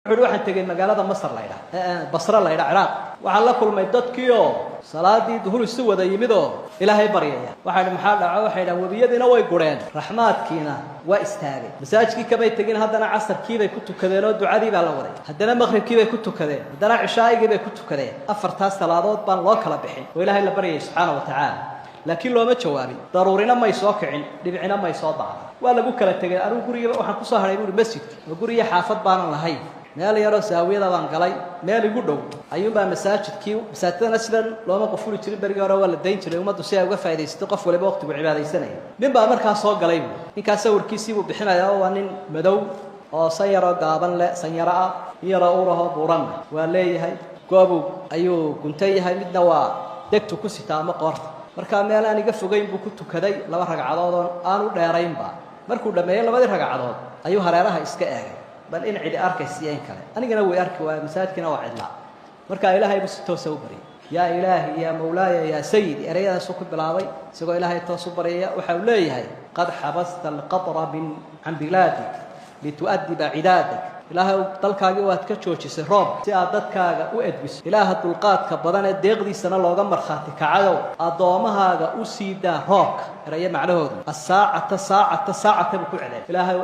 waxaan tagay magaalada Masar layda Basra layda Ciraaq waxaan la kulmay dadkiyo salaadii duhur isu wada yimido Ilaahay baryaya waxaan maxaa dhaco waxay wabiyadina way gureen raxmaadkiina waa istaagay masaajidkii kamay tagin haddana casarkii bay ku tukadeen oo ducadii baa la waday haddana maghribkii bay ku tukadeen haddana cishaa'igii bay ku tukadeen afartaas salaadood baan loo kala bixin oo Ilaahay la baryay subhanahu wa ta'ala laakiin looma jawaabin daruurina may soo kicin dhibcina may soo baahan waa lagu kala tagay anigu guriga waxaan ku soo haray masjidka guriga xaafad baan lahayn meel yaro saawiyada baan galay meel igu dhow ayuunbaa masaajidana sidan looma qofuli jirin bariga hore waa la dayn jiray ummaddu si ay uga faa'iidaysto qof waliba waqtigu cibaadaysanaya nin baa markaa soo galay ninkaas sawirkiisii uu bixinayaa waa nin madow oo sayaro gaaban leh sanyara ah yaro uraho buuran waa leeyahay goobu ayuu guntay yahay midna waa degtu ku sitaamo qoorta markaa meel aan iga fogeyn buu ku tukaday laba ragcadood oo aan u dheeraynba markuu dhameeyay labadii ragcadood ayuu hareeraha iska eegay bal in cidi arkaysiin kale anigana way arki waa masaajidkina waa cidla marka ilaahay buu si toos u bariyay ya ilaahi ya mawlaaya ya sayyidi erayadaas ku bilaabay isagoo ilaahay toos u bariyay waxa uu leeyahay qad habasta alqatra min an biladi litu'addiba cidadak ilaahay dalkaaga waad ka joojisay roob si aad dadkaaga u edbiso ilaaha dulqaadka badan ee deeqdiisana looga marxaati kacayo adoomahaaga u siidaa roobka eraya macnahoodu saacata ku celay ilaahay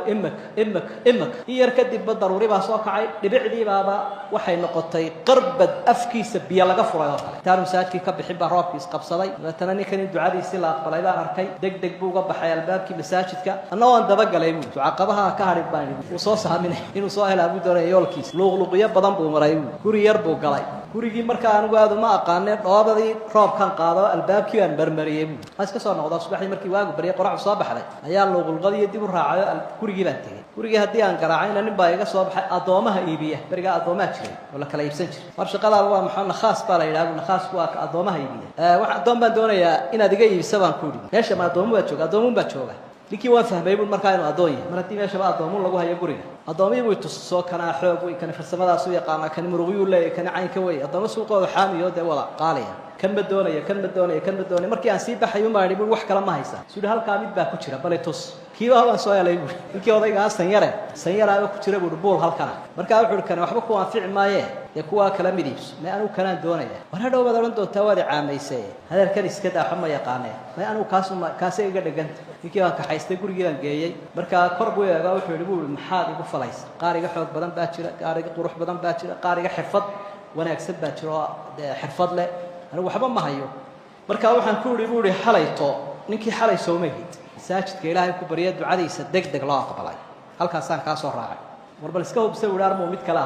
imak iyar kadib daruuri baa soo kacay dhibicdii baaba waxay noqotay qarbad afkiisa biyo laga furay oo kale taan masaajidkii ka bixin baa roobkiis qabsaday wadana ninkan ducadiisii la aqbalay baan arkay degdeg buu uga baxay albaabkii masaajidka annagoo aan daba galay ducaqabaha ka hadhin baan uu soo saaminay inuu soo abu doonay yoolkiis luuqluuqiyo badan buu maray guri yar buu galay gurigii markaa anigu aad uma aqaanay dhoobadii roobkan qaado albaabkii aan marmariyay waas ka soo noqdo subaxii markii waagu bariyay qorax soo baxday ayaa luuqluuqadii dib u raacay gurigii baan tagay gurigii hadii aan garaacayna nin baa iga soo baxay adoomaha iibiya bariga adoomaha jiray oo la kala iibsan jiray war shaqada waa maxaa khaas baa la yiraahdo khaas waa adoomaha iibiya waxa adoon baan doonayaa inaad iga iibso baan ku yiri meesha ma adoomo baa jooga لكن وافهم يقول مركان أضوية مرتي ما شباب أضومون لقوها يقولين أضومي ويتصو كان حب وكان في السماء سوية قام كان مروي ولا كان عين كوي أضوم سوق وحامي يود ولا قاليا كم بدوني مركي أنسيب بحيوم ما يقول وح كلام ما هيسا سود هالكامد بكتير بل تص كيف هو سؤال يقول يمكن هذا جالس سيارة بكتير بقول هالكلام مركي أقول كان وحبك وانفع ما يكوا كلام يديس ما أنا كان دونية وهذا هو بدرن دو تواري عام يسي هذا الكريس كده حما يقانه ما أنا كاسي يقدر جنت يمكن أنك حيستي يقول جيران جاي مركي قربوا يقول يقول محاد يقول فلايس قاري حوض بدن باتشرة قاري طروح بدن باتشرة قاري حفظ وأنا أكسب باتشرة حفظ له أنا وحبا ما هيو مركا waxaan ku yiri xalayto ninkii xalay soo meegid masaajidka Ilaahay ku bariyay ducadiisa degdeg loo aqbalay halkaas aan ka soo raacay warbal iska hubsay wadaar mid kala